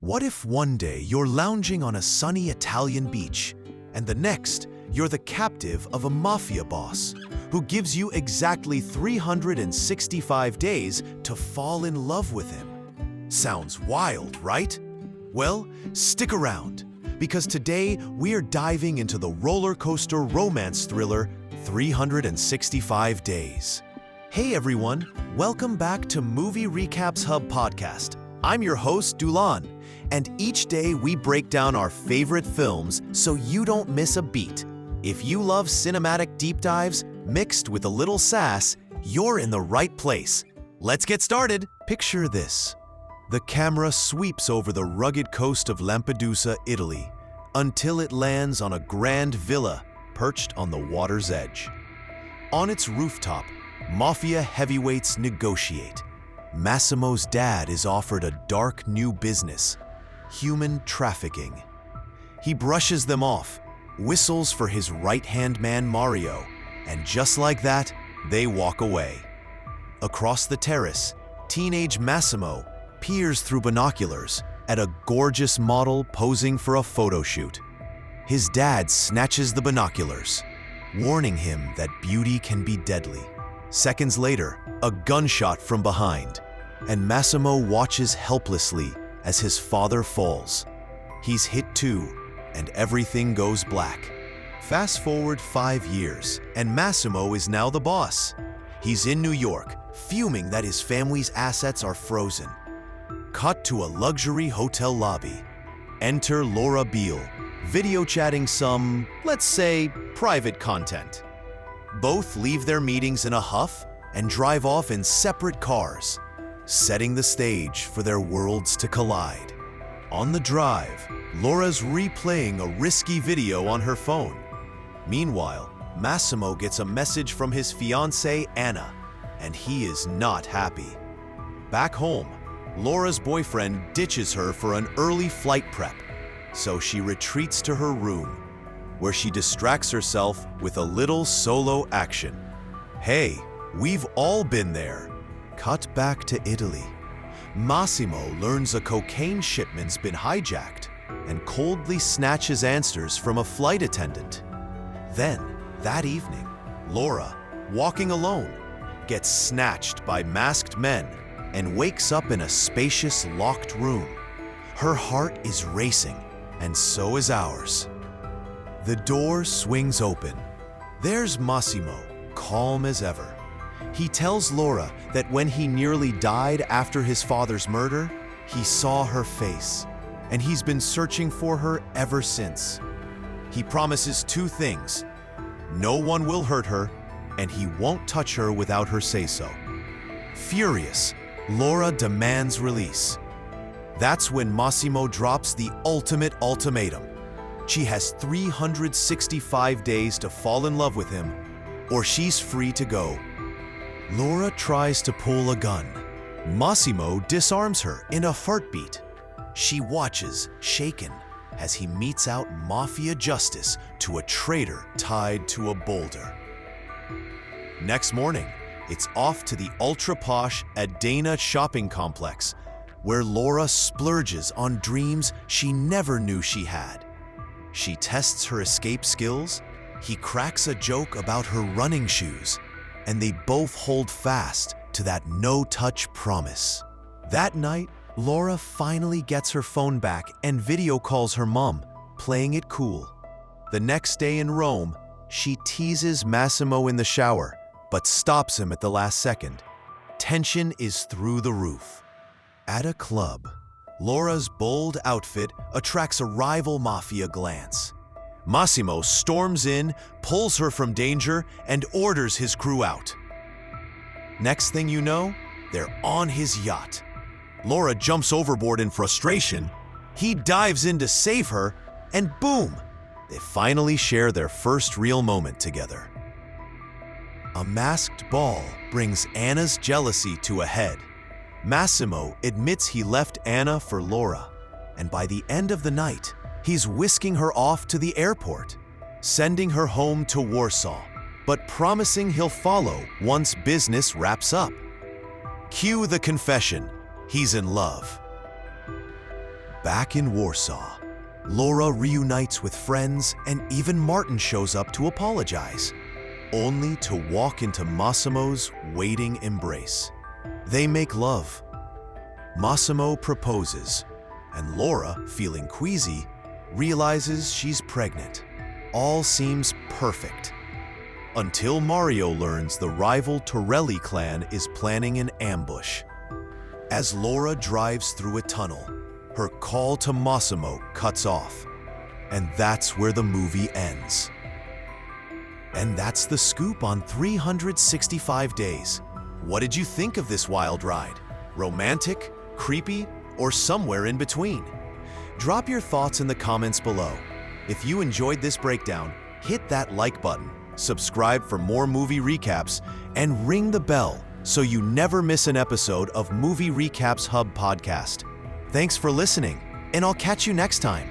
What if one day you're lounging on a sunny Italian beach, and the next you're the captive of a mafia boss who gives you exactly 365 days to fall in love with him? Sounds wild, right? Well, stick around, because today we're diving into the roller coaster romance thriller 365 Days. Hey everyone, welcome back to Movie Recaps Hub podcast. I'm your host, Dulan, and each day we break down our favorite films so you don't miss a beat. If you love cinematic deep dives mixed with a little sass, you're in the right place. Let's get started. Picture this. The camera sweeps over the rugged coast of Lampedusa, Italy, until it lands on a grand villa perched on the water's edge. On its rooftop, Mafia heavyweights negotiate. Massimo's dad is offered a dark new business, human trafficking. He brushes them off, whistles for his right-hand man Mario, and just like that, they walk away. Across the terrace, teenage Massimo peers through binoculars at a gorgeous model posing for a photo shoot. His dad snatches the binoculars, warning him that beauty can be deadly. Seconds later, a gunshot from behind, and Massimo watches helplessly as his father falls. He's hit too, and everything goes black. Fast forward 5 years, and Massimo is now the boss. He's in New York, fuming that his family's assets are frozen. Cut to a luxury hotel lobby. Enter Laura Beale, video chatting some, let's say, private content. Both leave their meetings in a huff and drive off in separate cars, setting the stage for their worlds to collide. On the drive, Laura's replaying a risky video on her phone. Meanwhile, Massimo gets a message from his fiancée, Anna, and he is not happy. Back home, Laura's boyfriend ditches her for an early flight prep, so she retreats to her room, where she distracts herself with a little solo action. Hey, we've all been there. Cut back to Italy. Massimo learns a cocaine shipment's been hijacked and coldly snatches answers from a flight attendant. Then, that evening, Laura, walking alone, gets snatched by masked men and wakes up in a spacious locked room. Her heart is racing, and so is ours. The door swings open. There's Massimo, calm as ever. He tells Laura that when he nearly died after his father's murder, he saw her face, and he's been searching for her ever since. He promises 2 things. No one will hurt her, and he won't touch her without her say-so. Furious, Laura demands release. That's when Massimo drops the ultimate ultimatum. She has 365 days to fall in love with him, or she's free to go. Laura tries to pull a gun. Massimo disarms her in a heartbeat. She watches, shaken, as he metes out mafia justice to a traitor tied to a boulder. Next morning, it's off to the ultra-posh Adana shopping complex, where Laura splurges on dreams she never knew she had. She tests her escape skills, he cracks a joke about her running shoes, and they both hold fast to that no-touch promise. That night, Laura finally gets her phone back and video calls her mom, playing it cool. The next day in Rome, she teases Massimo in the shower, but stops him at the last second. Tension is through the roof. At a club, Laura's bold outfit attracts a rival mafia glance. Massimo storms in, pulls her from danger, and orders his crew out. Next thing you know, they're on his yacht. Laura jumps overboard in frustration. He dives in to save her, and boom, they finally share their first real moment together. A masked ball brings Anna's jealousy to a head. Massimo admits he left Anna for Laura, and by the end of the night, he's whisking her off to the airport, sending her home to Warsaw, but promising he'll follow once business wraps up. Cue the confession. He's in love. Back in Warsaw, Laura reunites with friends and even Martin shows up to apologize, only to walk into Massimo's waiting embrace. They make love. Massimo proposes, and Laura, feeling queasy, realizes she's pregnant. All seems perfect. Until Mario learns the rival Torelli clan is planning an ambush. As Laura drives through a tunnel, her call to Massimo cuts off. And that's where the movie ends. And that's the scoop on 365 Days. What did you think of this wild ride? Romantic, creepy, or somewhere in between? Drop your thoughts in the comments below. If you enjoyed this breakdown, hit that like button, subscribe for more movie recaps, and ring the bell so you never miss an episode of Movie Recaps Hub podcast. Thanks for listening, and I'll catch you next time.